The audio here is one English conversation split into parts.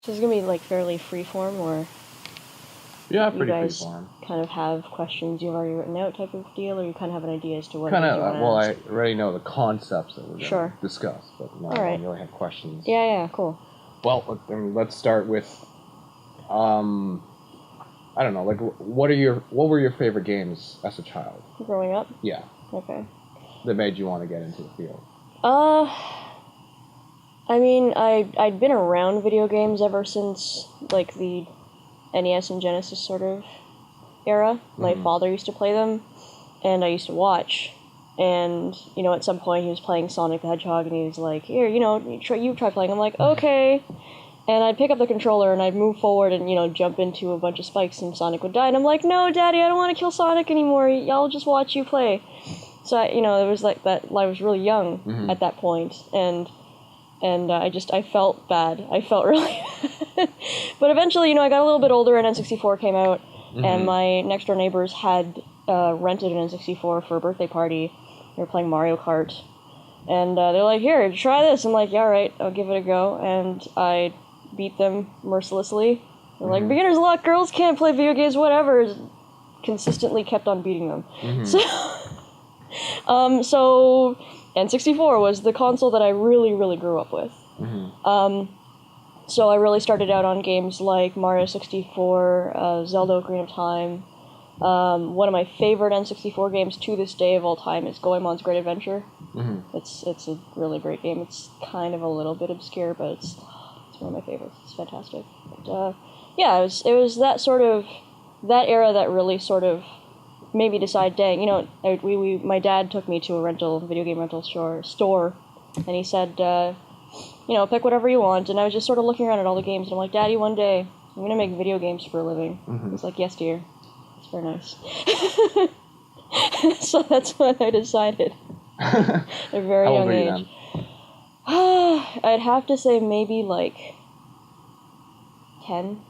This is gonna be like fairly freeform, or Yeah, you pretty guys freeform. kind of have questions you've already written out type of deal, or you kind of have an idea as to what Kind you of. want to Well, ask? I already know the concepts that we're going to discuss, but no, All right. I don't really have questions. Yeah, cool. Well, let's start with, I don't know, like what were your favorite games as a child? Growing up? Yeah. Okay. That made you want to get into the field? I mean, I'd been around video games ever since, like, the NES and Genesis sort of era. My father used to play them, and I used to watch. And, you know, at some point he was playing Sonic the Hedgehog, and he was like, here, you know, you try playing. I'm like, okay. And I'd pick up the controller, and I'd move forward and, you know, jump into a bunch of spikes, and Sonic would die. And I'm like, no, Daddy, I don't want to kill Sonic anymore. I'll just watch you play. So, it was like that. I was really young at that point, and I felt bad. I felt really bad. But eventually, I got a little bit older, and N64 came out, and my next-door neighbors had rented an N64 for a birthday party. They were playing Mario Kart, and they're like, here, try this. I'm like, yeah, all right, I'll give it a go, and I beat them mercilessly. They're like, beginner's luck, girls can't play video games, whatever. Consistently kept on beating them. So N64 was the console that I really, really grew up with. So I really started out on games like Mario 64, Zelda Ocarina of Time. One of my favorite N64 games to this day of all time is Goemon's Great Adventure. It's a really great game. It's kind of a little bit obscure, but it's one of my favorites. It's fantastic. But, yeah, it was that era that really sort of made me decide, dang, my dad took me to a video game rental store, and he said, pick whatever you want, and I was just sort of looking around at all the games, and I'm like, Daddy, one day, I'm going to make video games for a living. He's like, yes, dear. It's very nice. So that's what I decided. At a very How young old are age. You then? I'd have to say maybe like 10.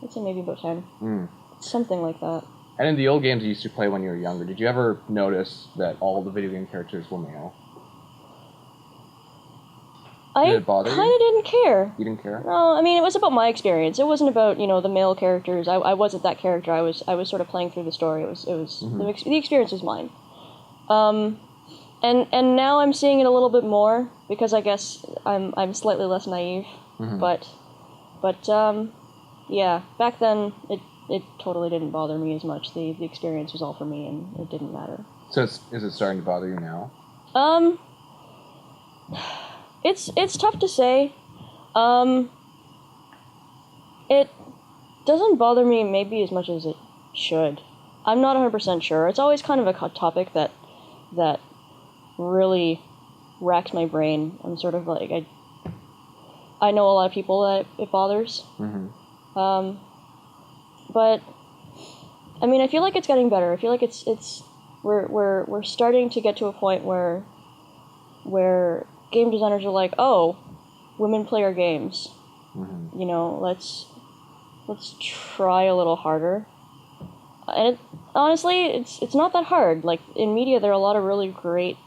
I'd say maybe about 10. Something like that. And in the old games you used to play when you were younger, did you ever notice that all the video game characters were male? Did it bother you? I kind of didn't care. You didn't care? No, I mean, it was about my experience. It wasn't about, the male characters. I wasn't that character. I was sort of playing through the story. It was the experience was mine. And now I'm seeing it a little bit more because I guess I'm slightly less naive. But yeah, back then it totally didn't bother me as much. The experience was all for me, and it didn't matter. So is it starting to bother you now? It's tough to say. It doesn't bother me maybe as much as it should. I'm not 100% sure. It's always kind of a topic that really racks my brain. I'm sort of like, I know a lot of people that it bothers. But I mean, I feel like it's getting better. I feel like we're starting to get to a point where game designers are like, oh, women play our games. Let's try a little harder. And honestly, it's not that hard. Like, in media, there are a lot of really great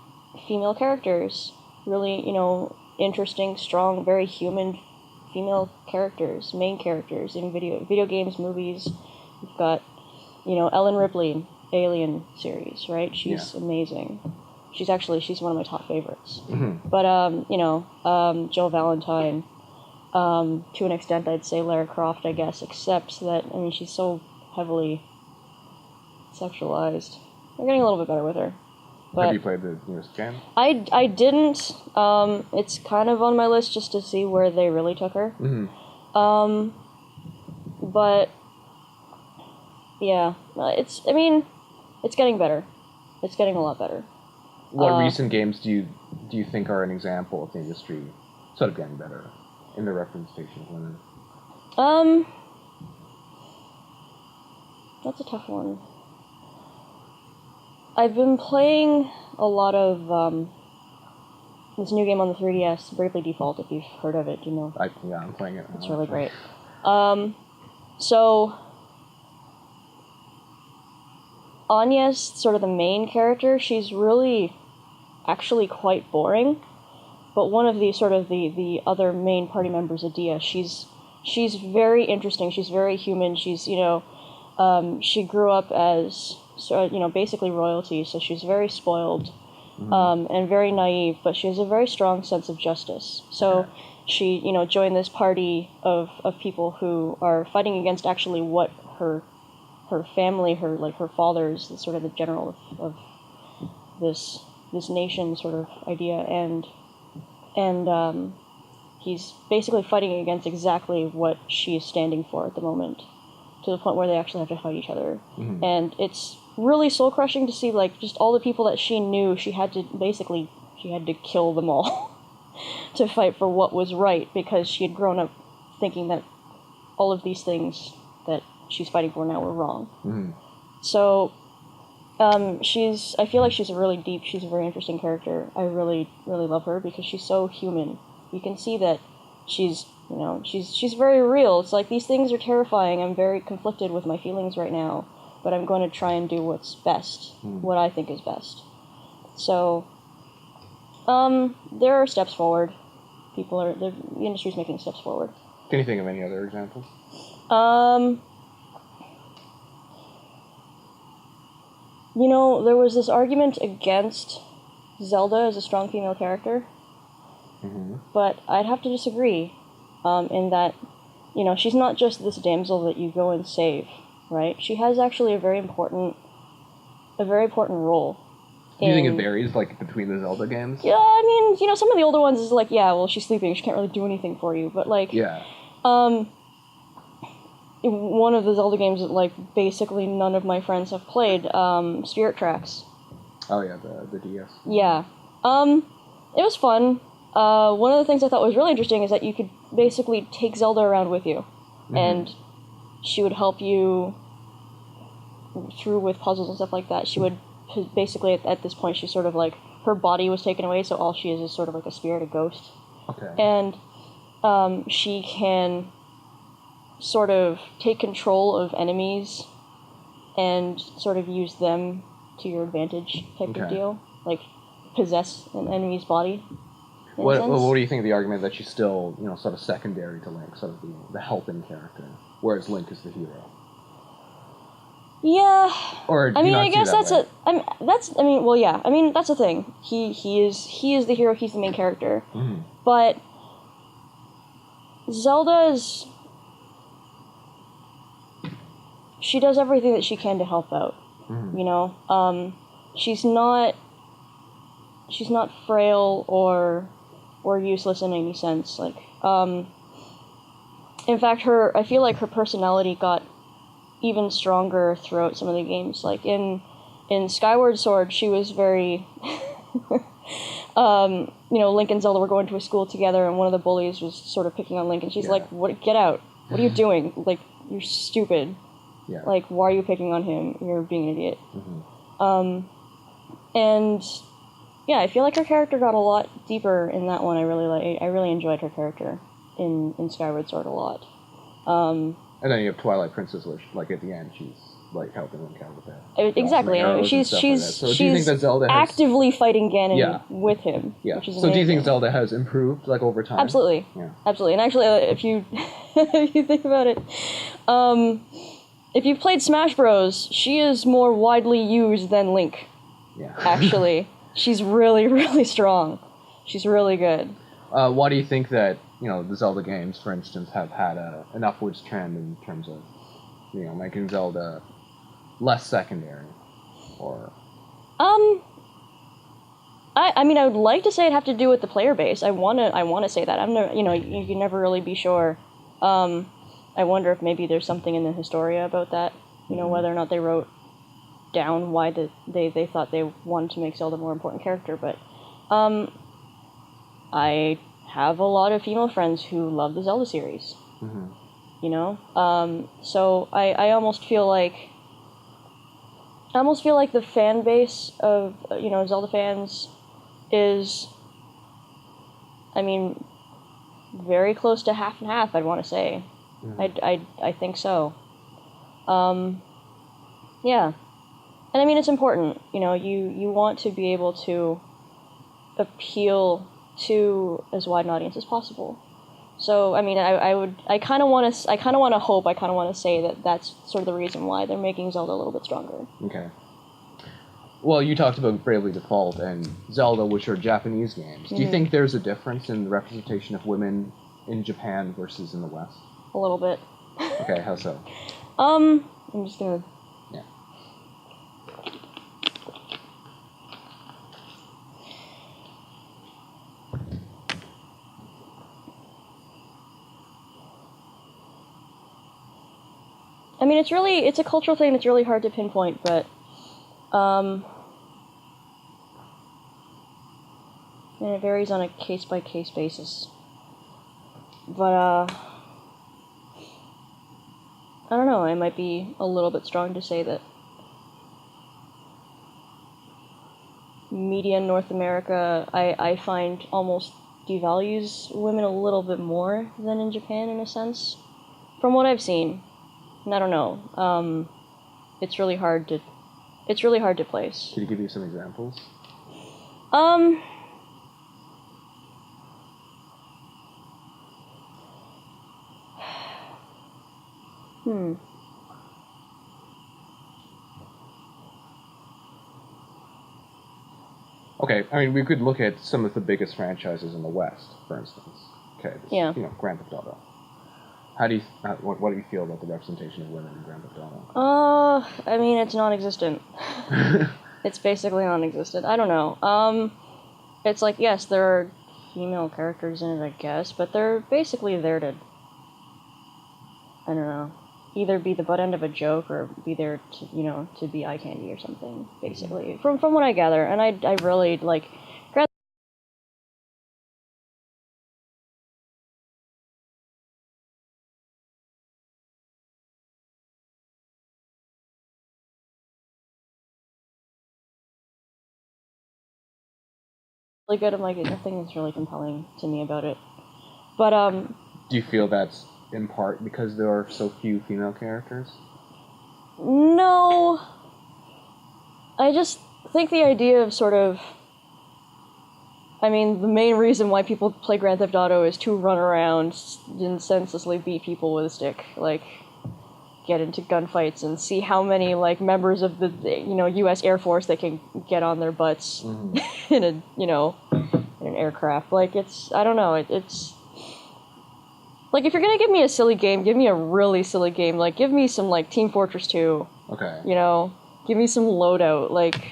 female characters. Really, interesting, strong, very human female characters, main characters in video games, movies. You've got, Ellen Ripley, Alien series, right? She's amazing. She's one of my top favorites. But, Jill Valentine, to an extent, I'd say Lara Croft, I guess, except that, she's so heavily sexualized. They're getting a little bit better with her. But have you played the newest game? I didn't. It's kind of on my list just to see where they really took her. But, yeah, it's getting better. It's getting a lot better. What recent games do you think are an example of the industry sort of getting better in the representation of women? That's a tough one. I've been playing a lot of this new game on the 3DS, Bravely Default, if you've heard of it, I'm playing it. It's really great. So Anya's sort of the main character. She's really actually quite boring, but one of the sort of the other main party members, Adia, she's she's very interesting. She's very human. She's, she grew up as, basically royalty, so she's very spoiled, and very naive, but she has a very strong sense of justice. So she, joined this party of people who are fighting against actually what her family, her father's, the sort of the general of this nation sort of idea, and he's basically fighting against exactly what she is standing for at the moment, to the point where they actually have to fight each other. And it's really soul-crushing to see, like, just all the people that she knew, she had to kill them all to fight for what was right, because she had grown up thinking that all of these things that she's fighting for now were wrong. So, I feel like she's a really deep, she's a very interesting character. I really, really love her because she's so human. You can see that she's very real. It's like, these things are terrifying. I'm very conflicted with my feelings right now, but I'm going to try and do what's best, what I think is best. So, there are steps forward. The industry's making steps forward. Can you think of any other examples? There was this argument against Zelda as a strong female character, but I'd have to disagree, in that, she's not just this damsel that you go and save, right? She has actually a very important role. Do you think it varies, like, between the Zelda games? Yeah, I mean, some of the older ones is like, yeah, well, she's sleeping, she can't really do anything for you, but, like, one of the Zelda games that, like, basically none of my friends have played, Spirit Tracks. Oh, yeah, the DS. Yeah. It was fun. One of the things I thought was really interesting is that you could basically take Zelda around with you, and she would help you through with puzzles and stuff like that. She would basically, at this point, she's sort of like, her body was taken away, so all she is sort of like a spirit, a ghost. Okay. And she can sort of take control of enemies and sort of use them to your advantage type of deal. Like, possess an enemy's body. What do you think of the argument that she's still, sort of secondary to Link, sort of the helping character, whereas Link is the hero? Yeah. Or do I mean, you not I guess see that that's the thing. He is the hero. He's the main character. But Zelda's, she does everything that she can to help out. She's not frail or useless in any sense. Like, in fact, I feel like her personality got even stronger throughout some of the games. Like in Skyward Sword, she was very Link and Zelda were going to a school together, and one of the bullies was sort of picking on Link, and she's like, "What? Get out! What are you doing? Like, you're stupid. Yeah. Like, why are you picking on him? You're being an idiot." And yeah, I feel like her character got a lot deeper in that one. I really enjoyed her character in Skyward Sword a lot. And then you have Twilight Princess, which, like, at the end, she's, like, helping Link out with that. Exactly. She's So do you think that Zelda has actively fighting Ganon with him. Yeah. Which is So do you amazing. think Zelda has improved, like, over time? Absolutely. Yeah. Absolutely. And actually, if you if you think about it, if you've played Smash Bros, she is more widely used than Link. Yeah. Actually, she's really, really strong. She's really good. Why do you think that, the Zelda games, for instance, have had an upwards trend in terms of, making Zelda less secondary? Or I mean, I would like to say it'd have to do with the player base. I wanna say that. I'm never, you can never really be sure. I wonder if maybe there's something in the Historia about that. Whether or not they wrote down why they thought they wanted to make Zelda a more important character. But I have a lot of female friends who love the Zelda series. So I almost feel like the fan base of Zelda fans is, I mean, very close to half and half. I'd want to say, I think so. Yeah, and I mean, it's important. You want to be able to appeal to as wide an audience as possible. So I mean, I kind of want to say that that's sort of the reason why they're making Zelda a little bit stronger. Okay. Well, you talked about Bravely Default and Zelda, which are Japanese games. Do you think there's a difference in the representation of women in Japan versus in the West? A little bit. Okay, how so? I'm just gonna. Yeah. I mean, it's a cultural thing that's really hard to pinpoint, but, and it varies on a case-by-case basis. But, I don't know, it might be a little bit strong to say that media in North America, I find almost devalues women a little bit more than in Japan, in a sense, from what I've seen. And I don't know. It's really hard to place. Could you give me some examples? Okay, I mean, we could look at some of the biggest franchises in the West, for instance. Okay, Yeah. Grand Theft Auto. What do you feel about the representation of women in Grand Theft Auto? I mean, it's non-existent. It's basically non-existent. I don't know. It's like, yes, there are female characters in it, I guess, but they're basically there to, I don't know, either be the butt end of a joke or be there to, to be eye candy or something, basically. From what I gather, and I really, like, really good. I'm like, nothing that's really compelling to me about it. But, Do you feel that's in part because there are so few female characters? No. I just think the idea of sort of... I mean, the main reason why people play Grand Theft Auto is to run around and senselessly beat people with a stick. Like, get into gunfights and see how many, like, members of the, U.S. Air Force they can get on their butts in a, in an aircraft. Like, I don't know, it's... Like, if you're gonna give me a silly game, give me a really silly game. Like, give me some, like, Team Fortress 2. Okay. Give me some loadout, like...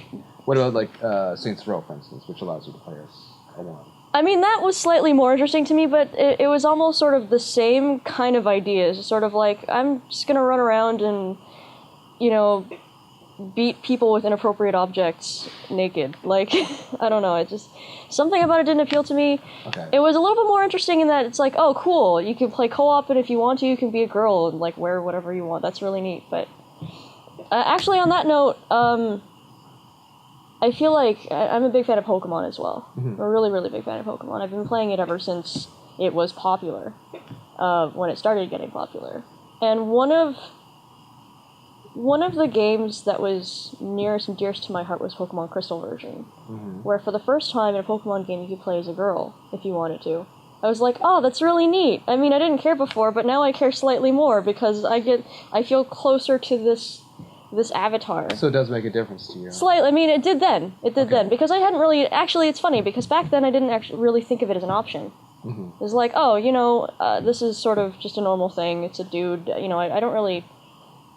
What about, like, Saints Row, for instance, which allows you to play as a woman? I mean, that was slightly more interesting to me, but it was almost sort of the same kind of idea. It's sort of like, I'm just gonna run around and, beat people with inappropriate objects naked. Like, I don't know, it just... Something about it didn't appeal to me. Okay. It was a little bit more interesting in that it's like, oh, cool, you can play co-op, and if you want to, you can be a girl and, like, wear whatever you want. That's really neat, but... actually, on that note, I feel like I'm a big fan of Pokemon as well. I'm a really, really big fan of Pokemon. I've been playing it ever since it was popular, when it started getting popular. And one of the games that was nearest and dearest to my heart was Pokemon Crystal version, where for the first time in a Pokemon game you could play as a girl if you wanted to. I was like, oh, that's really neat. I mean, I didn't care before, but now I care slightly more because I feel closer to this avatar. So it does make a difference to you. Slightly. I mean, it did then. It did then. Because I hadn't really... Actually, it's funny, because back then I didn't actually really think of it as an option. It was like, oh, this is sort of just a normal thing. It's a dude. I don't really...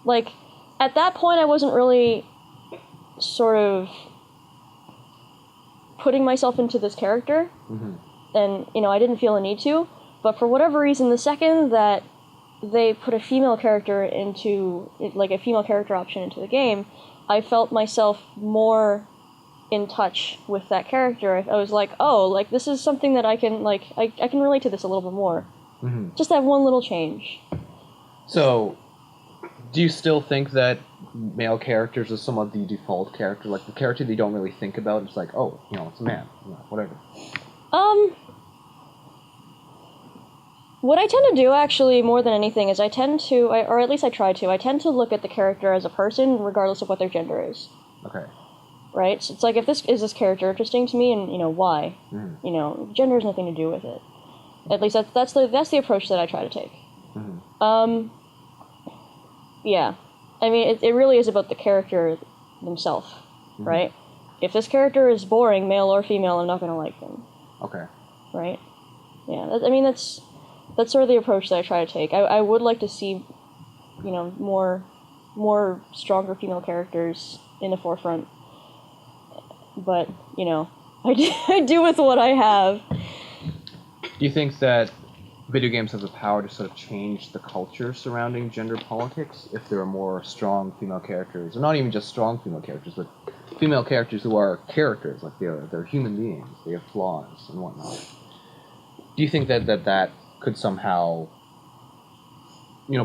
Like, at that point I wasn't really sort of putting myself into this character. And, I didn't feel a need to. But for whatever reason, the second that they put a female character into, like, a female character option into the game, I felt myself more in touch with that character. I was like, oh, like, this is something that I can, like, I can relate to this a little bit more. Just that one little change. So, do you still think that male characters are somewhat the default character? Like, the character that you don't really think about, it's like, oh, it's a man, whatever. What I tend to do, actually, more than anything, is I tend to, or at least I try to, I tend to look at the character as a person, regardless of what their gender is. Okay. Right? So it's like, if this character interesting to me, and, why? Gender has nothing to do with it. At least that's the approach that I try to take. Mm-hmm. Yeah. I mean, it really is about the character themselves, right? If this character is boring, male or female, I'm not going to like them. Okay. Right? Yeah, that's sort of the approach that I try to take. I would like to see, more stronger female characters in the forefront. But, I do with what I have. Do you think that video games have the power to sort of change the culture surrounding gender politics if there are more strong female characters, or not even just strong female characters, but female characters who are characters, like they're human beings, they have flaws and whatnot? Do you think that could somehow,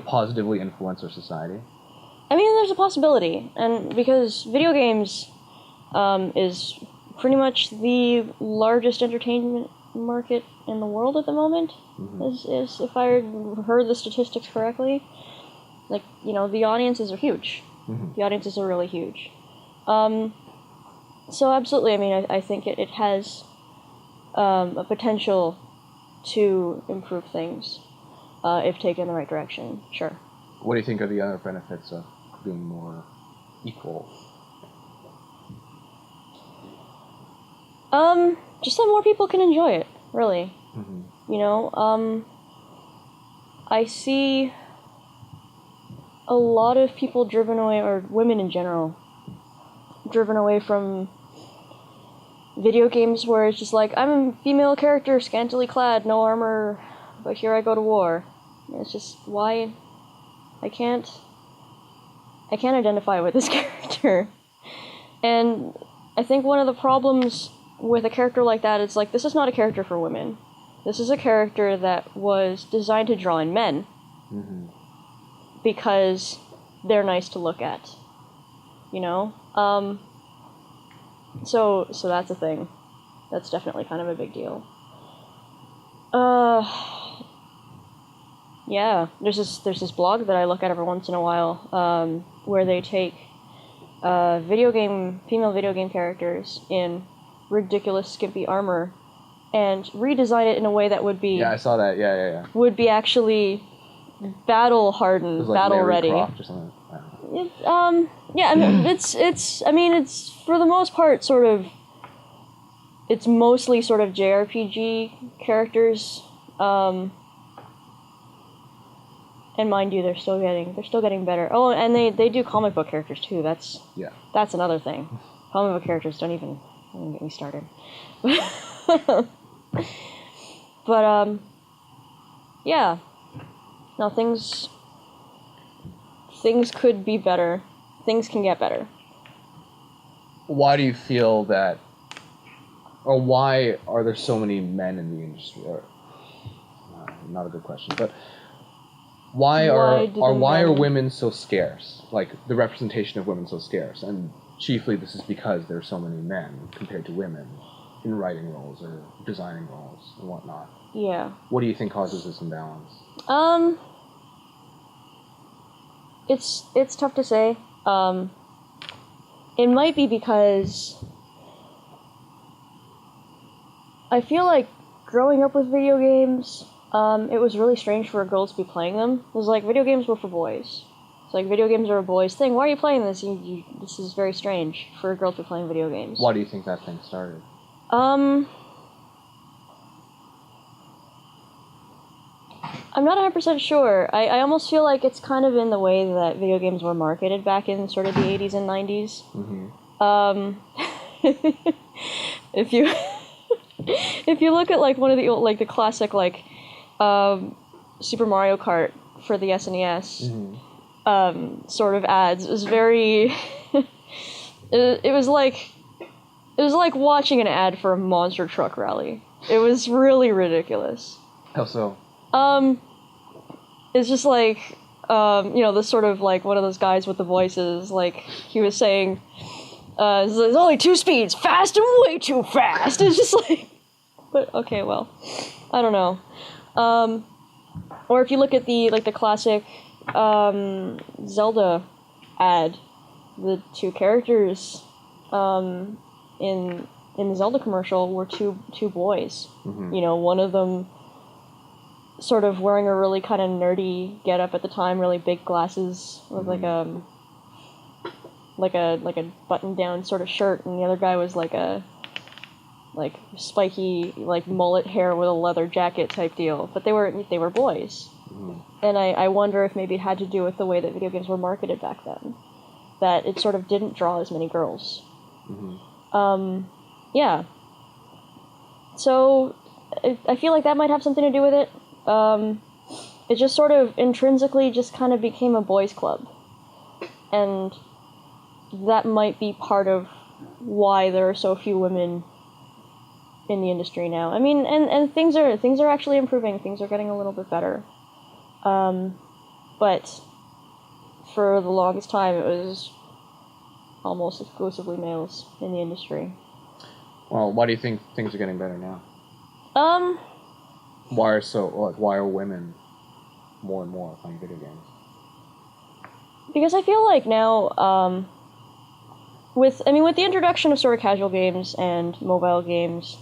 positively influence our society? I mean, there's a possibility, and because video games is pretty much the largest entertainment market in the world at the moment, is if I heard the statistics correctly. Like, the audiences are huge. The audiences are really huge. So absolutely, I mean, I think it has a potential to improve things if taken in the right direction, sure. What do you think are the other benefits of being more equal? Just that more people can enjoy it, really. I see a lot of people driven away, or women in general, driven away from video games where it's just like, I'm a female character, scantily clad, no armor, but here I go to war. And it's just, why? I can't identify with this character. And I think one of the problems with a character like that is, like, this is not a character for women. This is a character that was designed to draw in men. Because they're nice to look at. So that's a thing. That's definitely kind of a big deal. Yeah, there's this blog that I look at every once in a while, where they take female video game characters in ridiculous skimpy armor and redesign it in a way that would be... Yeah, I saw that. Yeah. Would be actually battle hardened, like battle Mary ready. Croft or something. Yeah, I mean, it's for the most part sort of, it's mostly sort of JRPG characters, and mind you, they're still getting better. Oh, and they do comic book characters too. That's another thing. Comic book characters don't even get me started. But yeah, no, things could be better. Things can get better. Why do you feel that, or why are there so many men in the industry? Or, not a good question, but why are women so scarce? Like, the representation of women so scarce? And chiefly this is because there are so many men compared to women in writing roles or designing roles and whatnot. Yeah. What do you think causes this imbalance? It's tough to say. It might be because I feel like growing up with video games, it was really strange for a girl to be playing them. It was like, video games were for boys. It's like, video games are a boys' thing. Why are you playing this? This is very strange for a girl to be playing video games. Why do you think that thing started? I'm not 100% sure. I almost feel like it's kind of in the way that video games were marketed back in sort of the 80s and 90s. If you look at like one of the old, like the classic like Super Mario Kart for the SNES sort of ads, it was very it was like watching an ad for a monster truck rally. It was really ridiculous. How so? It's just like, this sort of like one of those guys with the voices, like, he was saying, there's only 2 speeds, fast and way too fast. It's just like, but okay, well, I don't know. Or if you look at the classic, Zelda ad, the 2 characters, in the Zelda commercial were two boys. One of them sort of wearing a really kind of nerdy getup at the time, really big glasses with like a button down sort of shirt, and the other guy was like a spiky like mullet hair with a leather jacket type deal. But they were boys, and I wonder if maybe it had to do with the way that video games were marketed back then, that it sort of didn't draw as many girls. Yeah. So I feel like that might have something to do with it. It just sort of intrinsically just kind of became a boys' club, and that might be part of why there are so few women in the industry now. I mean, and things are actually improving. Things are getting a little bit better. But for the longest time, it was almost exclusively males in the industry. Well, why do you think things are getting better now? Why are women more and more playing video games? Because I feel like now, with the introduction of sort of casual games and mobile games,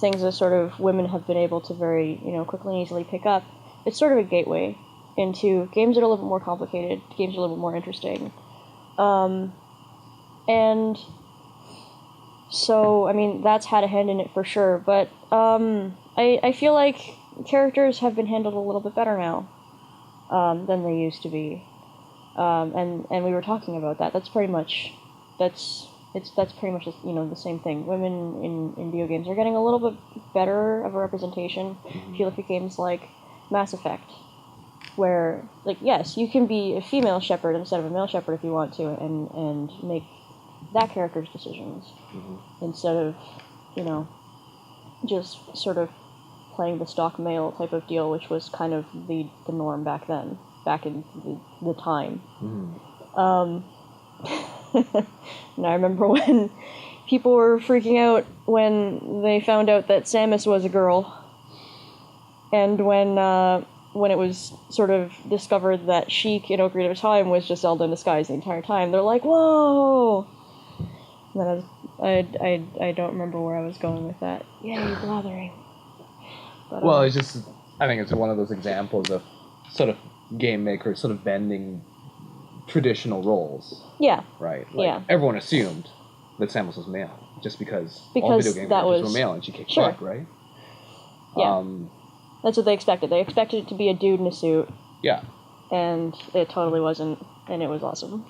things that sort of women have been able to very, quickly and easily pick up, it's sort of a gateway into games that are a little bit more complicated, games that are a little bit more interesting. And so, I mean, that's had a hand in it for sure, but I feel like characters have been handled a little bit better now than they used to be. And we were talking about that. That's pretty much the same thing. Women in video games are getting a little bit better of a representation. If you look at games like Mass Effect, where, like, yes, you can be a female Shepard instead of a male Shepard if you want to, and make that character's decisions instead of, just sort of playing the stock male type of deal, which was kind of the norm back then, back in the time. And I remember when people were freaking out when they found out that Samus was a girl, and when it was sort of discovered that Sheik in Ocarina of Time was just Zelda in disguise the entire time, they're like, whoa! And then I don't remember where I was going with that. Yeah, you're blathering. But, well, I think it's one of those examples of sort of game makers sort of bending traditional roles. Yeah. Right? Everyone assumed that Samus was male, just because all video game characters were male and she kicked butt, right? Yeah. That's what they expected. They expected it to be a dude in a suit. Yeah. And it totally wasn't, and it was awesome.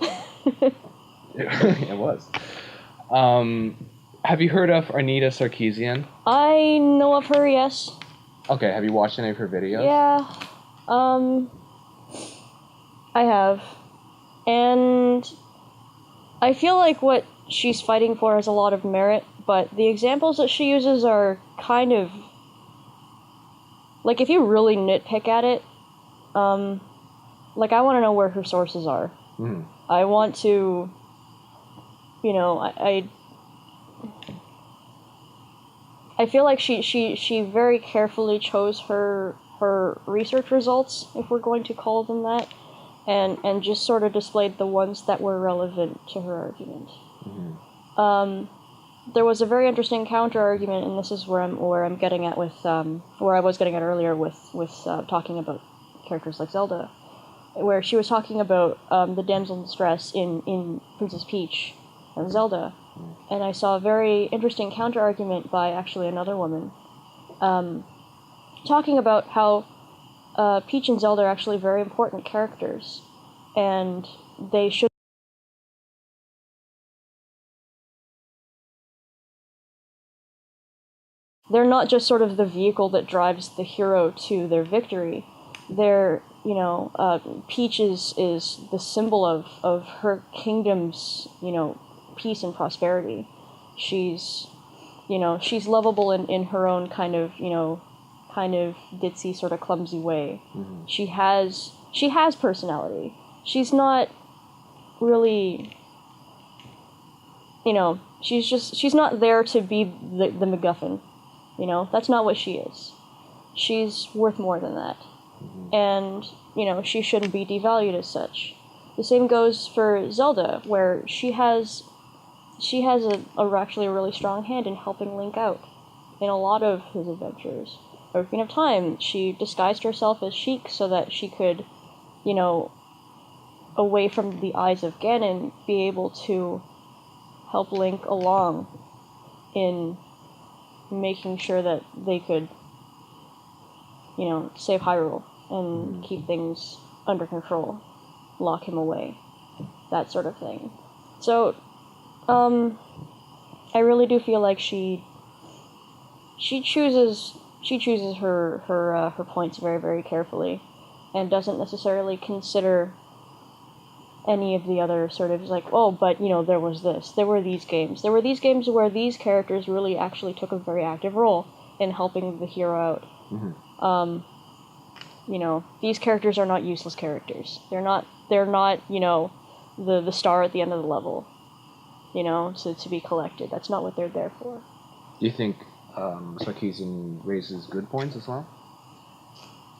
It was. Have you heard of Arnita Sarkeesian? I know of her, yes. Okay, have you watched any of her videos? Yeah. I have. And I feel like what she's fighting for has a lot of merit, but the examples that she uses are kind of... Like, if you really nitpick at it, like, I want to know where her sources are. I want to... I feel like she very carefully chose her research results, if we're going to call them that, and just sort of displayed the ones that were relevant to her argument. There was a very interesting counter argument, and this is where I'm getting at with where I was getting at earlier with talking about characters like Zelda, where she was talking about the damsel in distress in Princess Peach and Zelda. And I saw a very interesting counter-argument by actually another woman, talking about how Peach and Zelda are actually very important characters, and they should... They're not just sort of the vehicle that drives the hero to their victory. They're, Peach is the symbol of her kingdom's, peace and prosperity. She's lovable in her own kind of ditzy, sort of clumsy way. She has personality. She's not really, she's not there to be the MacGuffin. That's not what she is. She's worth more than that. And, she shouldn't be devalued as such. The same goes for Zelda, where she has actually a really strong hand in helping Link out in a lot of his adventures. Ocarina of Time, she disguised herself as Sheik so that she could, away from the eyes of Ganon, be able to help Link along in making sure that they could, save Hyrule and keep things under control, lock him away, that sort of thing. So, I really do feel like she chooses her points very, very carefully, and doesn't necessarily consider any of the other sort of like, oh, but there was this, there were these games where these characters really actually took a very active role in helping the hero out. Mm-hmm. These characters are not useless characters. They're not the star at the end of the level, so to be collected. That's not what they're there for. Do you think Sarkeesian raises good points as well?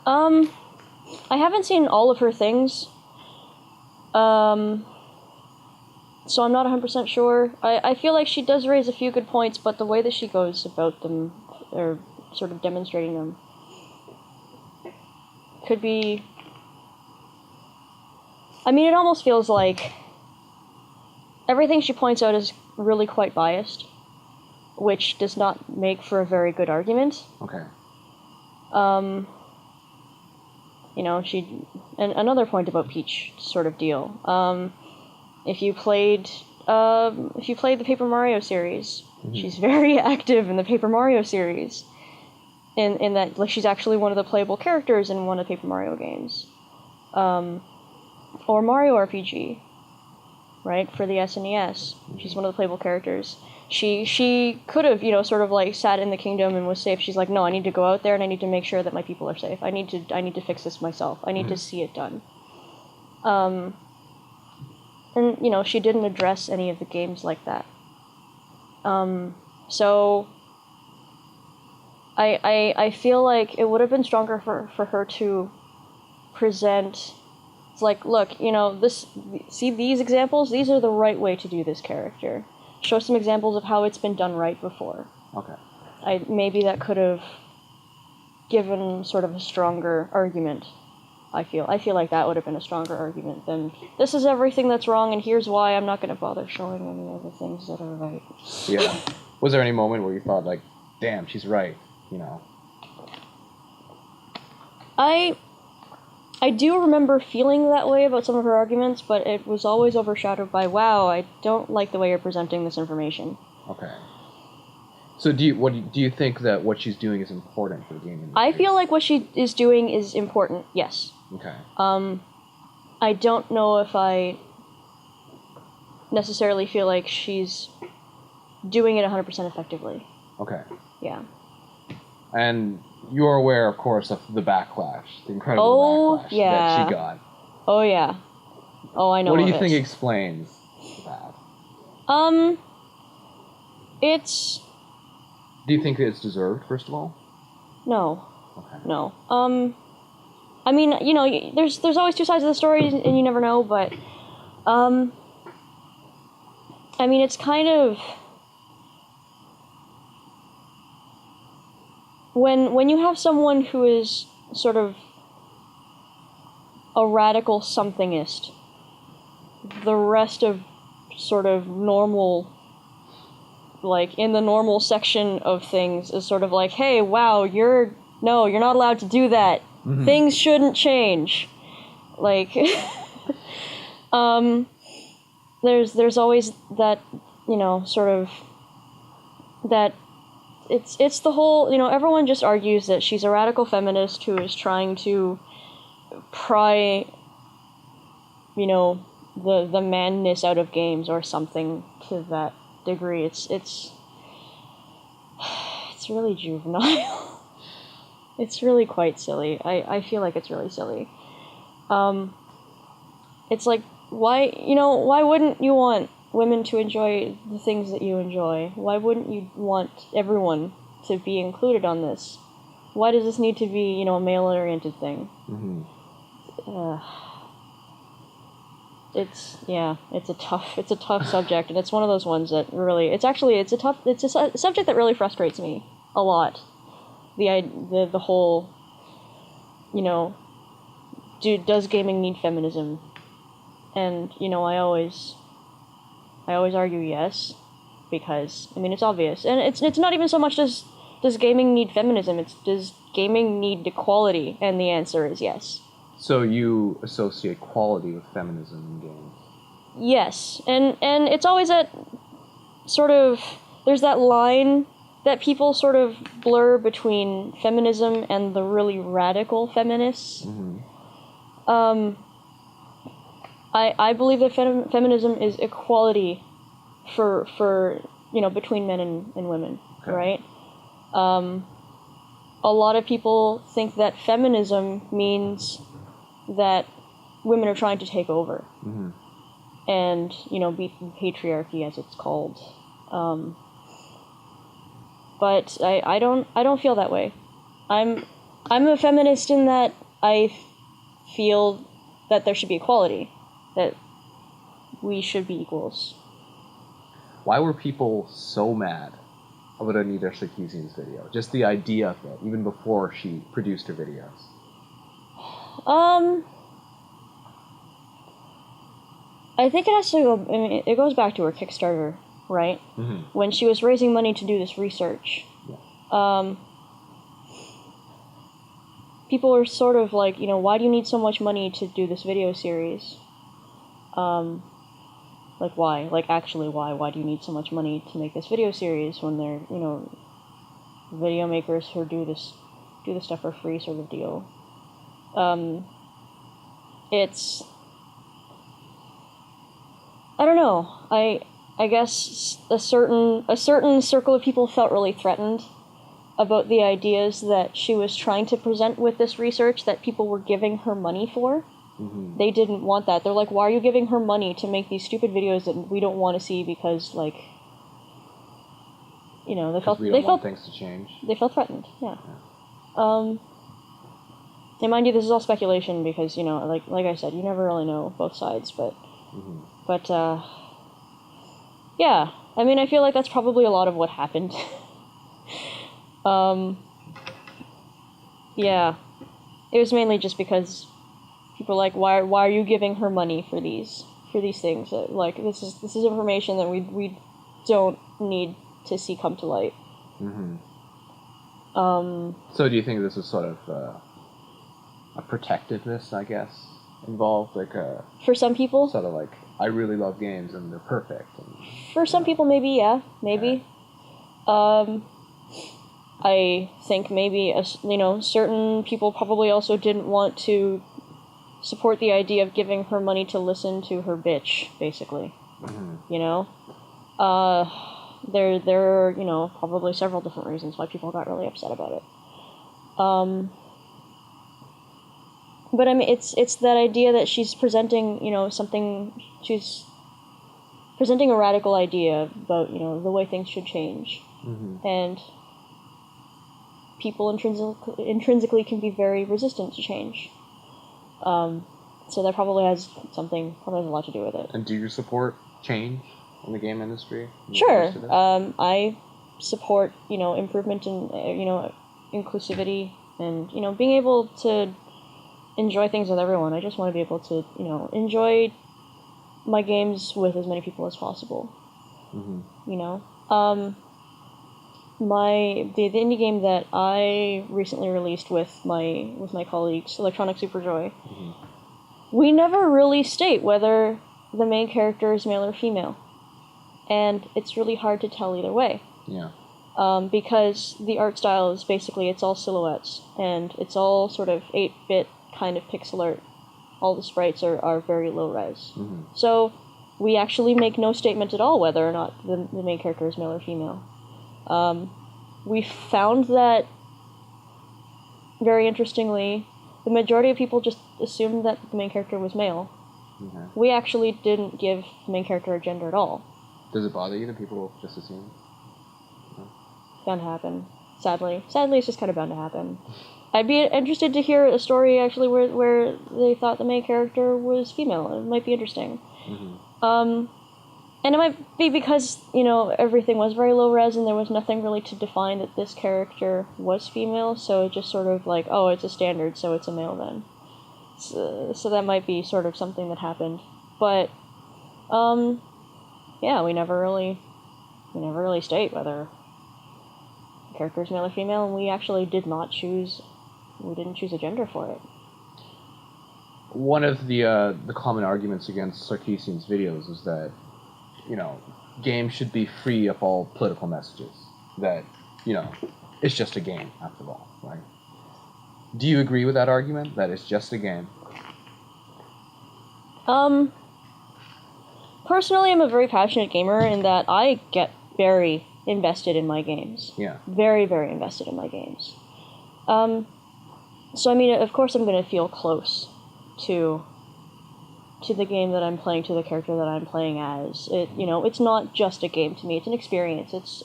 I haven't seen all of her things, so I'm not 100% sure. I feel like she does raise a few good points, but the way that she goes about them, or sort of demonstrating them, could be... I mean, it almost feels like everything she points out is really quite biased, which does not make for a very good argument. Okay. And another point about Peach sort of deal. If you played the Paper Mario series, mm-hmm. She's very active in the Paper Mario series. In that, like, she's actually one of the playable characters in one of the Paper Mario games. Or Mario RPG, right, for the SNES. She's one of the playable characters. She could have, sort of like sat in the kingdom and was safe. She's like, no, I need to go out there and I need to make sure that my people are safe. I need to fix this myself. I need to see it done. And she didn't address any of the games like that. So I feel like it would have been stronger for her to present. It's like, look, see these examples? These are the right way to do this character. Show some examples of how it's been done right before. Okay. Maybe that could have given sort of a stronger argument. I feel like that would have been a stronger argument than, this is everything that's wrong and here's why I'm not going to bother showing any of the things that are right. Yeah. Was there any moment where you thought, like, damn, she's right, I do remember feeling that way about some of her arguments, but it was always overshadowed by, wow, I don't like the way you're presenting this information. Okay. So do you think that what she's doing is important for the game industry? I feel like what she is doing is important, yes. Okay. I don't know if I necessarily feel like she's doing it 100% effectively. Okay. Yeah. And you're aware, of course, of the backlash, the incredible backlash that she got. Oh, yeah. Oh, I know. What do you think explains that? It's... Do you think it's deserved, first of all? No. Okay. No. I mean, there's always two sides of the story, and you never know, but, I mean, it's kind of... When you have someone who is sort of a radical somethingist, the rest of sort of normal, like, in the normal section of things is sort of like, hey, wow, you're not allowed to do that. Mm-hmm. Things shouldn't change. Like, there's always that, sort of, that it's the whole, everyone just argues that she's a radical feminist who is trying to pry, the manness out of games or something to that degree. It's really juvenile. It's really quite silly. I feel like it's really silly. It's like, why wouldn't you want women to enjoy the things that you enjoy? Why wouldn't you want everyone to be included on this? Why does this need to be, a male-oriented thing? Mm-hmm. It's a tough subject, and it's one of those ones that really, it's a subject that really frustrates me a lot, the whole, you know, does gaming need feminism? And, you know, I always argue yes, because, I mean, it's obvious. And it's not even so much does gaming need feminism, it's does gaming need equality? And the answer is yes. So you associate quality with feminism in games? Yes, and it's always that sort of, there's that line that people sort of blur between feminism and the really radical feminists. Mm-hmm. I believe that feminism is equality for you know, between men and women, okay. Right? A lot of people think that feminism means that women are trying to take over. Mm-hmm. And, you know, beat patriarchy, as it's called. But I don't feel that way. I'm a feminist in that I feel that there should be equality, that we should be equals. Why were people so mad about Anita Sarkeesian's video? Just the idea of it, even before she produced her videos. I think it has to go, I mean, it goes back to her Kickstarter, right? Mm-hmm. When she was raising money to do this research. Yeah. People were sort of like, you know, why do you need so much money to do this video series? Like, why? Like, actually, why? Why do you need so much money to make this video series when they're, you know, video makers who do this stuff for free sort of deal? It's... I don't know. I guess a certain circle of people felt really threatened about the ideas that she was trying to present with this research that people were giving her money for. Mm-hmm. They didn't want that. They're like, why are you giving her money to make these stupid videos that we don't want to see because, like, you know, they felt things to change. They felt threatened. Yeah. And mind you, this is all speculation because, you know, like I said, you never really know both sides, but. Mm-hmm. But, yeah, I mean, I feel like that's probably a lot of what happened. Yeah, it was mainly just because people were like, why are you giving her money for these things? Like, this is information that we don't need to see come to light. Mm-hmm. So do you think this is sort of a protectiveness, I guess, involved, like a... For some people? Sort of like, I really love games and they're perfect. And, for some people, maybe, yeah, maybe. Okay. I think maybe, you know, certain people probably also didn't want to support the idea of giving her money to listen to her bitch, basically. Mm-hmm. You know? There are, you know, probably several different reasons why people got really upset about it. But I mean, it's that idea that she's presenting, you know, she's presenting a radical idea about, you know, the way things should change. Mm-hmm. And people intrinsically can be very resistant to change. So that probably has a lot to do with it. And do you support change in the game industry? Sure. I support, you know, improvement in, you know, inclusivity and, you know, being able to enjoy things with everyone. I just want to be able to, you know, enjoy my games with as many people as possible. Mm-hmm. You know? The indie game that I recently released with my colleagues, Electronic Superjoy, mm-hmm. we never really state whether the main character is male or female. And it's really hard to tell either way. Yeah. Because the art style is basically, it's all silhouettes, and it's all sort of 8-bit kind of pixel art. All the sprites are very low res. Mm-hmm. So we actually make no statement at all whether or not the main character is male or female. We found that, very interestingly, the majority of people just assumed that the main character was male. Mm-hmm. We actually didn't give the main character a gender at all. Does it bother you that people just assume? No? Bound to happen. Sadly, it's just kind of bound to happen. I'd be interested to hear a story actually where they thought the main character was female. It might be interesting. Mm-hmm. And it might be because, everything was very low res and there was nothing really to define that this character was female, so it just sort of like, oh, it's a standard, so it's a male then. So that might be sort of something that happened. But, yeah, we never really state whether the character is male or female, and we actually didn't choose a gender for it. One of the common arguments against Sarkeesian's videos is that, games should be free of all political messages. That, it's just a game, after all, right? Do you agree with that argument, that it's just a game? Personally, I'm a very passionate gamer in that I get very invested in my games. Yeah. Very, very invested in my games. So, I mean, of course I'm going to feel close to the game that I'm playing, to the character that I'm playing as. It's not just a game to me. It's an experience. It's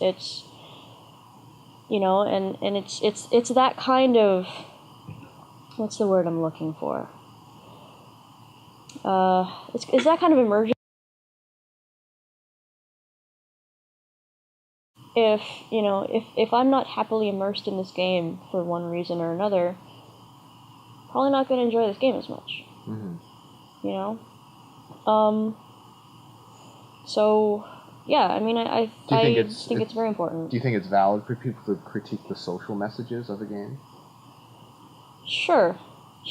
that kind of, what's the word I'm looking for? It's that kind of immersion. If I'm not happily immersed in this game for one reason or another, probably not going to enjoy this game as much. Mm-hmm. So, yeah, I mean, I think it's very important. Do you think it's valid for people to critique the social messages of a game? Sure.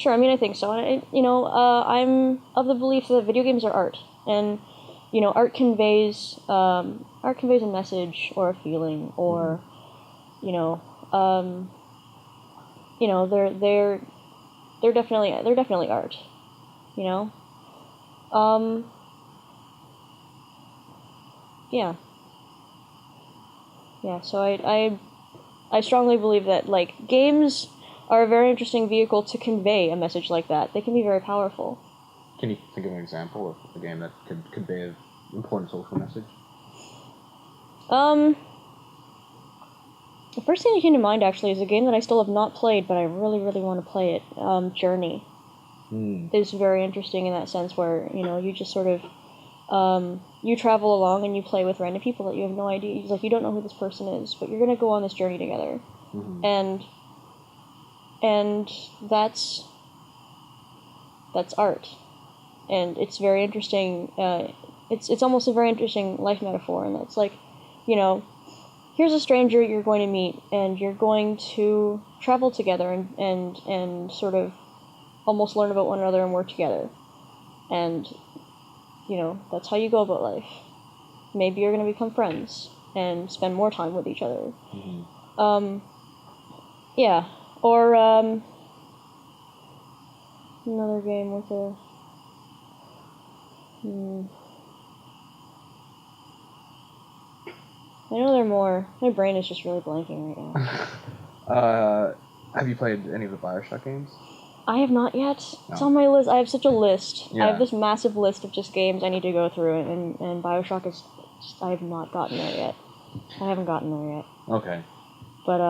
I mean, I think so. And I'm of the belief that video games are art, and art conveys a message or a feeling, or they're definitely art. Yeah. So I strongly believe that games are a very interesting vehicle to convey a message like that. They can be very powerful. Can you think of an example of a game that could convey an important social message? The first thing that came to mind actually is a game that I still have not played, but I really, really want to play it. Journey. Is very interesting in that sense, where you just sort of you travel along and you play with random people that you have no idea. You don't know who this person is, but you're gonna go on this journey together, and that's art, and it's very interesting. It's almost a very interesting life metaphor, and that's here's a stranger you're going to meet, and you're going to travel together and sort of almost learn about one another and work together. And, that's how you go about life. Maybe you're going to become friends and spend more time with each other. Mm-hmm. Yeah. Or, another game with a... I know there are more. My brain is just really blanking right now. Have you played any of the BioShock games? I have not yet. No. It's on my list. I have such a list. Yeah. I have this massive list of just games I need to go through, and BioShock is I have not gotten there yet. I haven't gotten there yet. Okay. But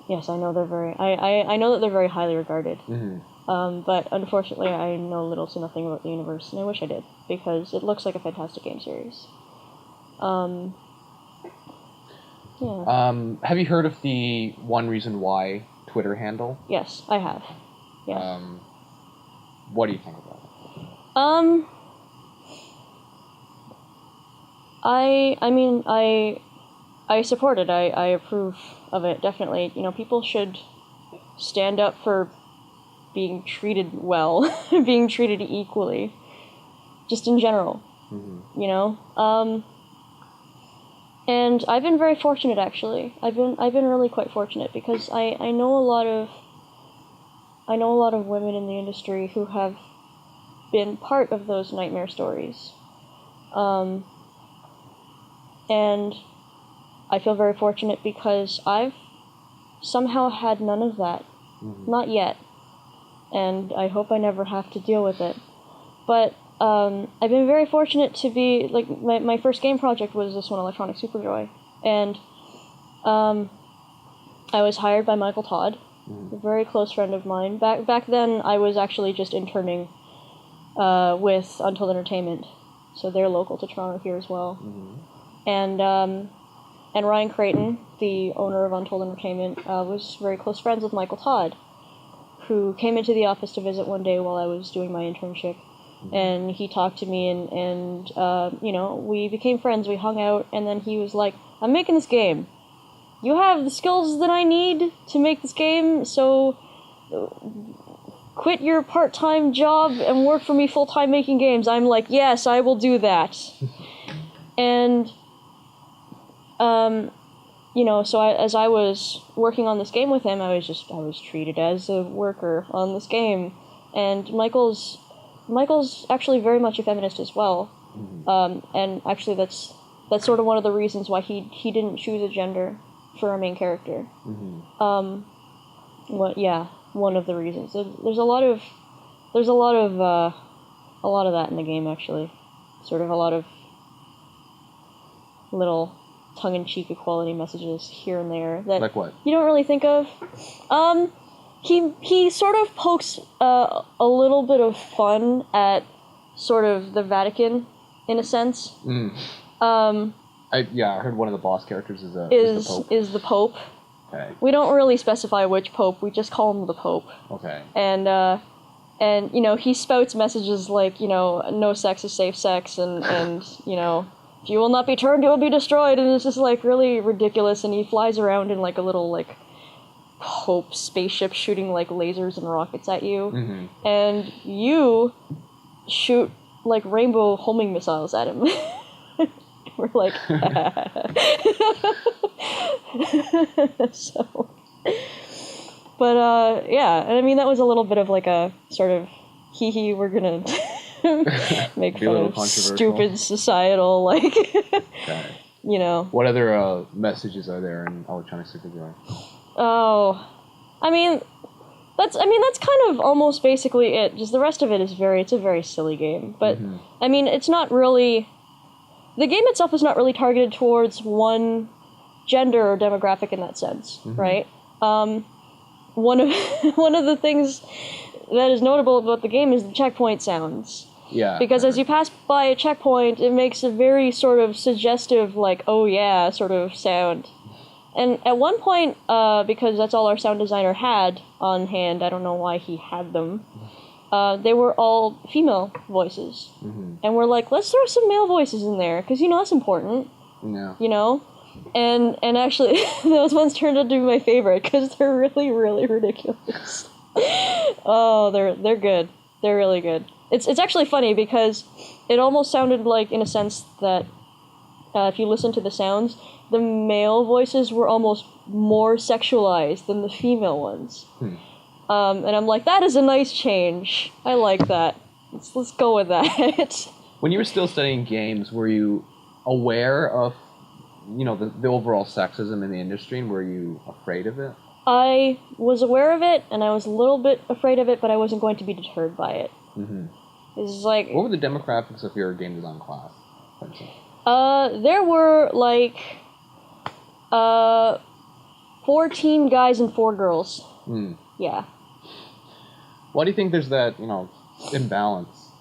yes, I know they're very. I know that they're very highly regarded. Mm-hmm. But unfortunately, I know little to nothing about the universe, and I wish I did, because it looks like a fantastic game series. Yeah. Have you heard of the One Reason Why Twitter handle? Yes, I have. Yes. What do you think about it? I support it. I approve of it, definitely. People should stand up for being treated well, being treated equally, just in general. Mm-hmm. And I've been very fortunate, actually. I've been really quite fortunate, because I know a lot of women in the industry who have been part of those nightmare stories. And I feel very fortunate because I've somehow had none of that. Mm-hmm. Not yet. And I hope I never have to deal with it. But I've been very fortunate to be, my first game project was this one, Electronic Superjoy. And I was hired by Michael Todd, a very close friend of mine. Back then, I was actually just interning with Untold Entertainment. so they're local to Toronto here as well. Mm-hmm. And Ryan Creighton, the owner of Untold Entertainment, was very close friends with Michael Todd, who came into the office to visit one day while I was doing my internship. And he talked to me, and we became friends, we hung out, and then he was like, I'm making this game. You have the skills that I need to make this game, so quit your part-time job and work for me full-time making games. I'm like, yes, I will do that. And, so as I was working on this game with him, I was treated as a worker on this game. And Michael's actually very much a feminist as well. And actually that's sort of one of the reasons why he didn't choose a gender for our main character. One of the reasons. There's a lot of that in the game, actually. Sort of a lot of little tongue-in-cheek equality messages here and there that like what? You don't really think of. He sort of pokes a little bit of fun at sort of the Vatican, in a sense. I heard one of the boss characters is the Pope. Is the Pope. Okay. We don't really specify which Pope, we just call him the Pope. Okay. And he spouts messages like, no sex is safe sex, and if you will not be turned, you will be destroyed, and it's just like really ridiculous, and he flies around in like a little like Pope spaceship shooting like lasers and rockets at you, and you shoot like rainbow homing missiles at him. We're like, so, but and I mean that was a little bit of like a sort of hee we're gonna make fun of stupid societal What other messages are there in Electronic Circuit Drive? Oh, I mean that's kind of almost basically it. Just the rest of it is it's a very silly game, but I mean it's not really. The game itself is not really targeted towards one gender or demographic in that sense, right? One of the things that is notable about the game is the checkpoint sounds. Yeah. Because as you pass by a checkpoint, it makes a very sort of suggestive, like, oh yeah, sort of sound. And at one point, because that's all our sound designer had on hand, I don't know why he had them, they were all female voices. And we're like, let's throw some male voices in there, because, that's important. Yeah. And actually, those ones turned out to be my favorite, because they're really, really ridiculous. Oh, they're good. They're really good. It's actually funny, because it almost sounded like, in a sense, that if you listen to the sounds, the male voices were almost more sexualized than the female ones. And I'm like, that is a nice change. I like that. Let's go with that. When you were still studying games, were you aware of, the overall sexism in the industry, and were you afraid of it? I was aware of it, and I was a little bit afraid of it, but I wasn't going to be deterred by it. It's like... What were the demographics of your game design class, for instance? There were, 14 guys and 4 girls. Yeah. Why do you think there's that, imbalance?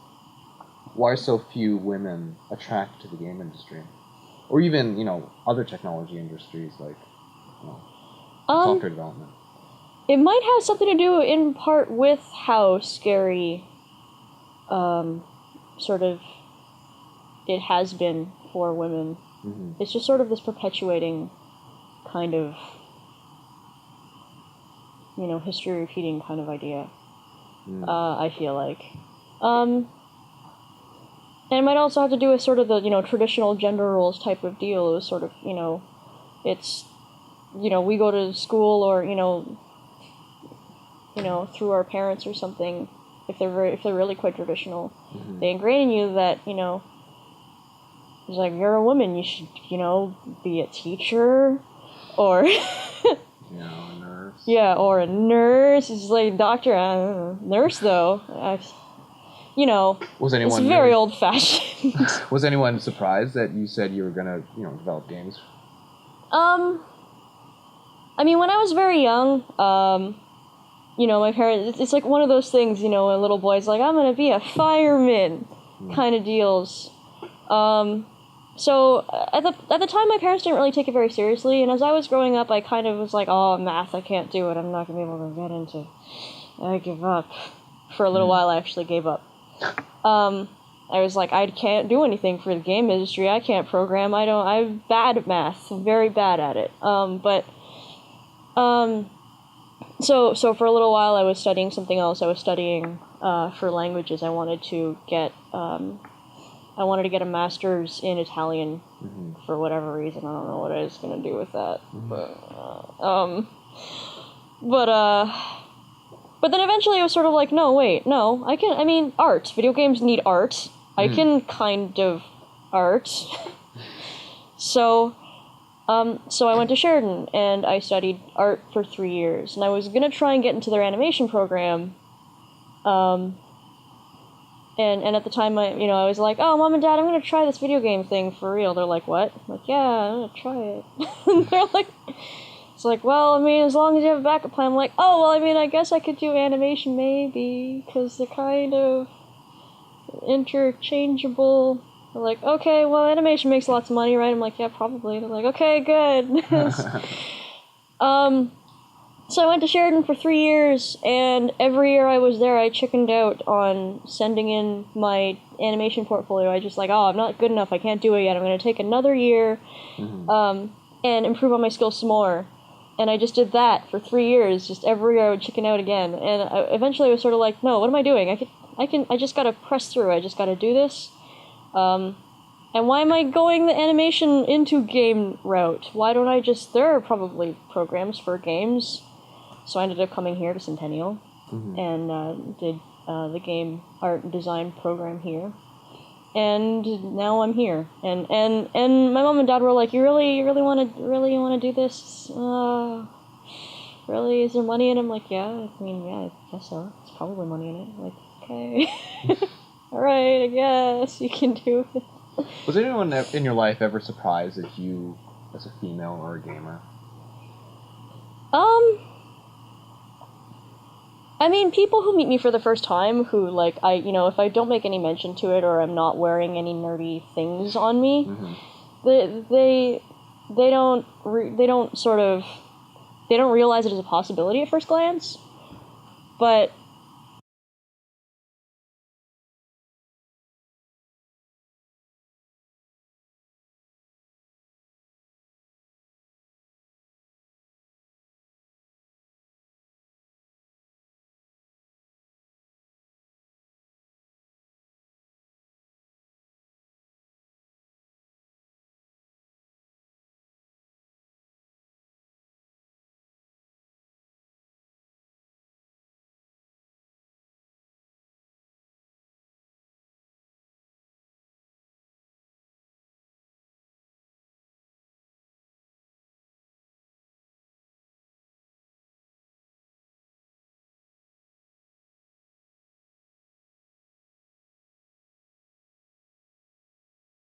Why are so few women attracted to the game industry? Or even, other technology industries like, software development? It might have something to do, in part, with how scary, sort of, it has been for women. It's just sort of this perpetuating kind of, history repeating kind of idea. I feel like. And it might also have to do with sort of the, traditional gender roles type of deal. It was sort of, it's, we go to school or, through our parents or something, if they're really quite traditional, they ingrain in you that, it's like, you're a woman, you should, be a teacher, or... a nurse. Yeah, or a nurse. It's like, doctor, nurse, though. Was anyone it's very old-fashioned. Was anyone surprised that you said you were going to, develop games? I mean, when I was very young, my parents, it's like one of those things, a little boy's like, I'm going to be a fireman kind of deals. So at the time, my parents didn't really take it very seriously, and as I was growing up, I kind of was like, oh, math, I can't do it. I'm not gonna be able to get into. I give up. For a little while, I actually gave up. I was like, I can't do anything for the game industry. I can't program. I'm bad at math. I'm very bad at it. So for a little while, I was studying something else. I was studying for languages. I wanted to get a master's in Italian for whatever reason. I don't know what I was gonna do with that, but then eventually it was sort of like, no, wait, no, I mean, art. Video games need art. I can kind of art. So I went to Sheridan, and I studied art for 3 years, and I was gonna try and get into their animation program, and at the time, I was like, oh, Mom and Dad, I'm gonna try this video game thing for real. They're like, what? I'm like, yeah, I'm gonna try it. And they're like, it's like, well, I mean, as long as you have a backup plan. I'm like, oh, well, I mean, I guess I could do animation maybe, because they're kind of interchangeable. They're like, okay, well, animation makes lots of money, right? I'm like, yeah, probably. They're like, okay, good. So I went to Sheridan for 3 years, and every year I was there, I chickened out on sending in my animation portfolio. I just like, oh, I'm not good enough, I can't do it yet. I'm going to take another year and improve on my skills some more. And I just did that for 3 years. Just every year I would chicken out again. And eventually I was sort of like, no, what am I doing? I just gotta press through. I just gotta do this. And why am I going the animation into game route? Why don't I just... There are probably programs for games. So I ended up coming here to Centennial and did the game art and design program here. And now I'm here. And my mom and dad were like, you really want to do this? Really? Is there money in it? I'm like, yeah, I guess so. There's probably money in it. I'm like, okay. Alright, I guess you can do it. Was anyone in your life ever surprised at you as a female or a gamer? I mean, people who meet me for the first time who, like, if I don't make any mention to it or I'm not wearing any nerdy things on me, they don't realize it as a possibility at first glance, but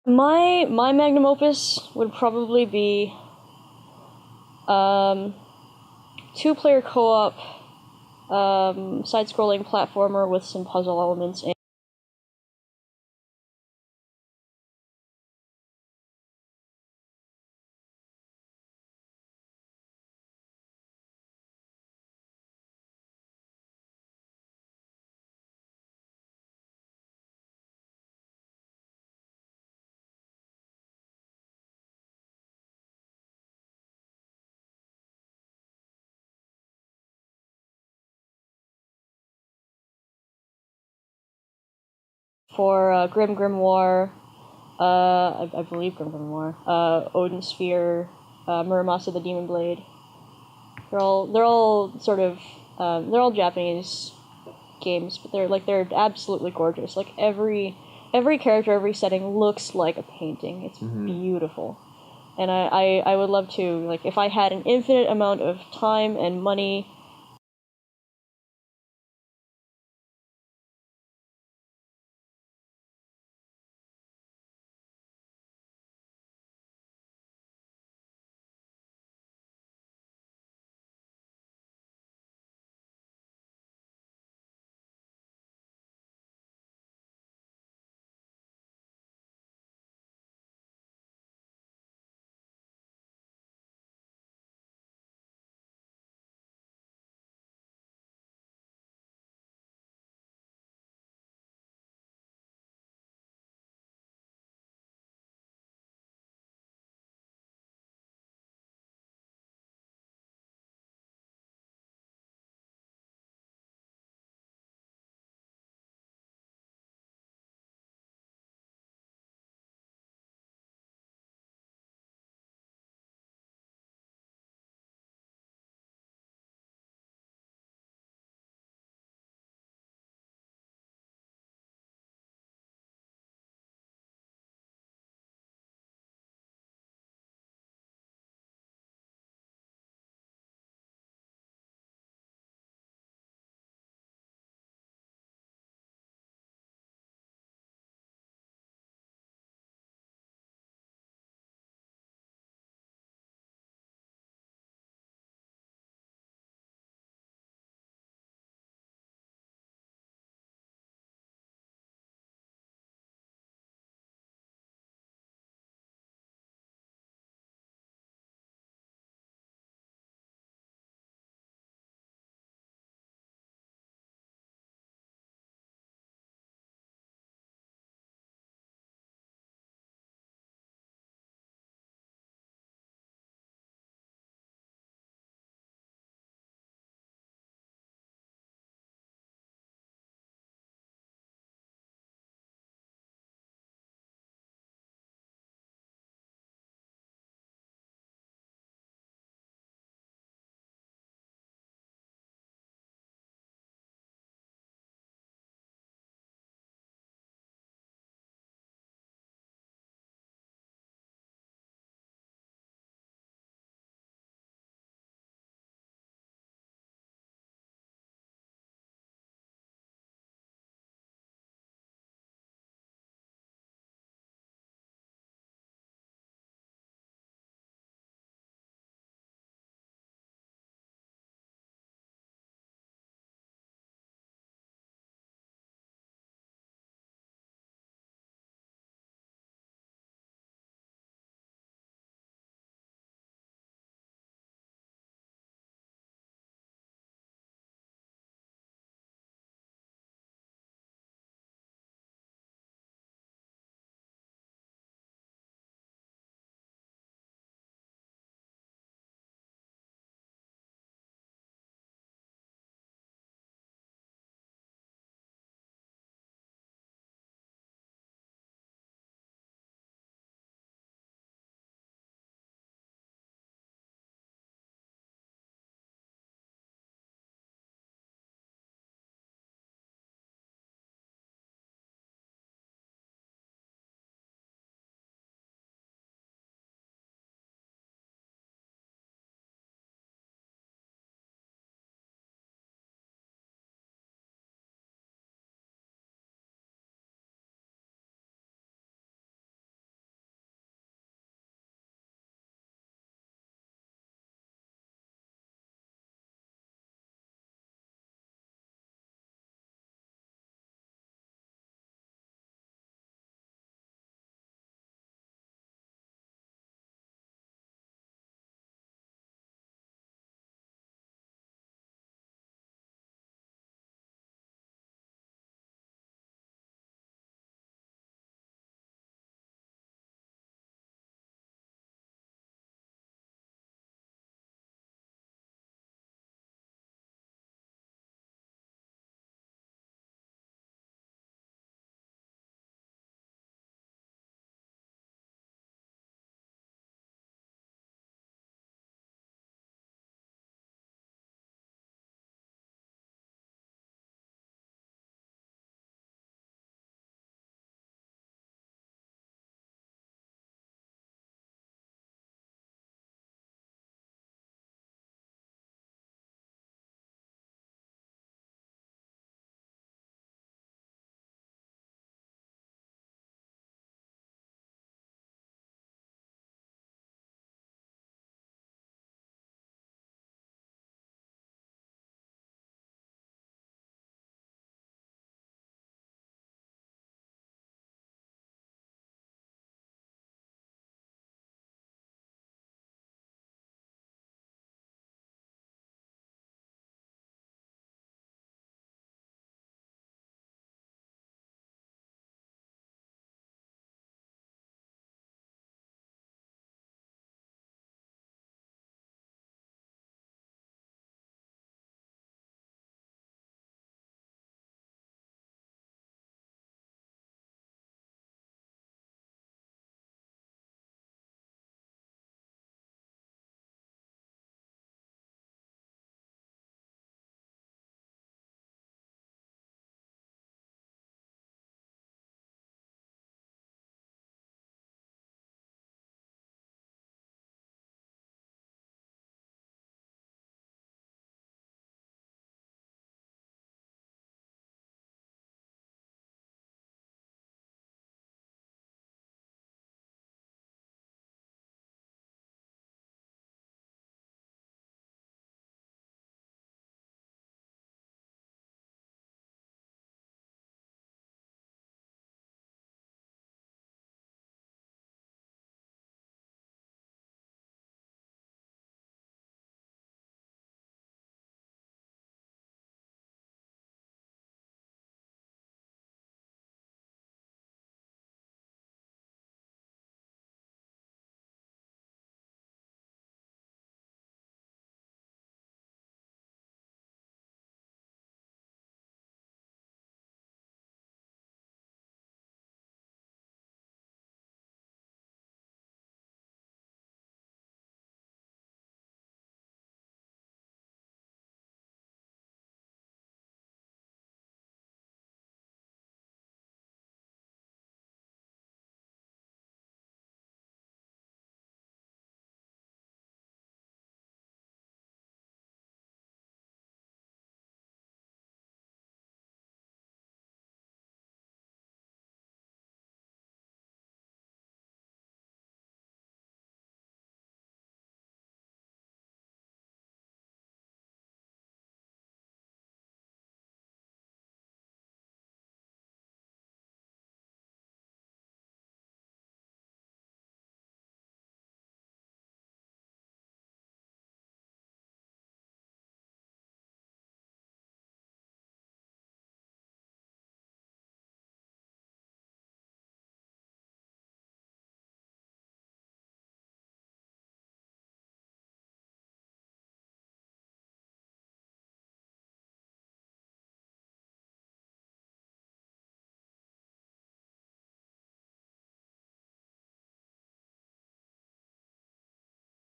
my magnum opus would probably be 2-player co-op side-scrolling platformer with some puzzle elements in. For Grim Grimoire, I believe Grim Grimoire, Odin Sphere, Muramasa the Demon Blade. They're all sort of they're all Japanese games, but they're absolutely gorgeous. Like every character, every setting looks like a painting. It's beautiful. And I would love to, like, if I had an infinite amount of time and money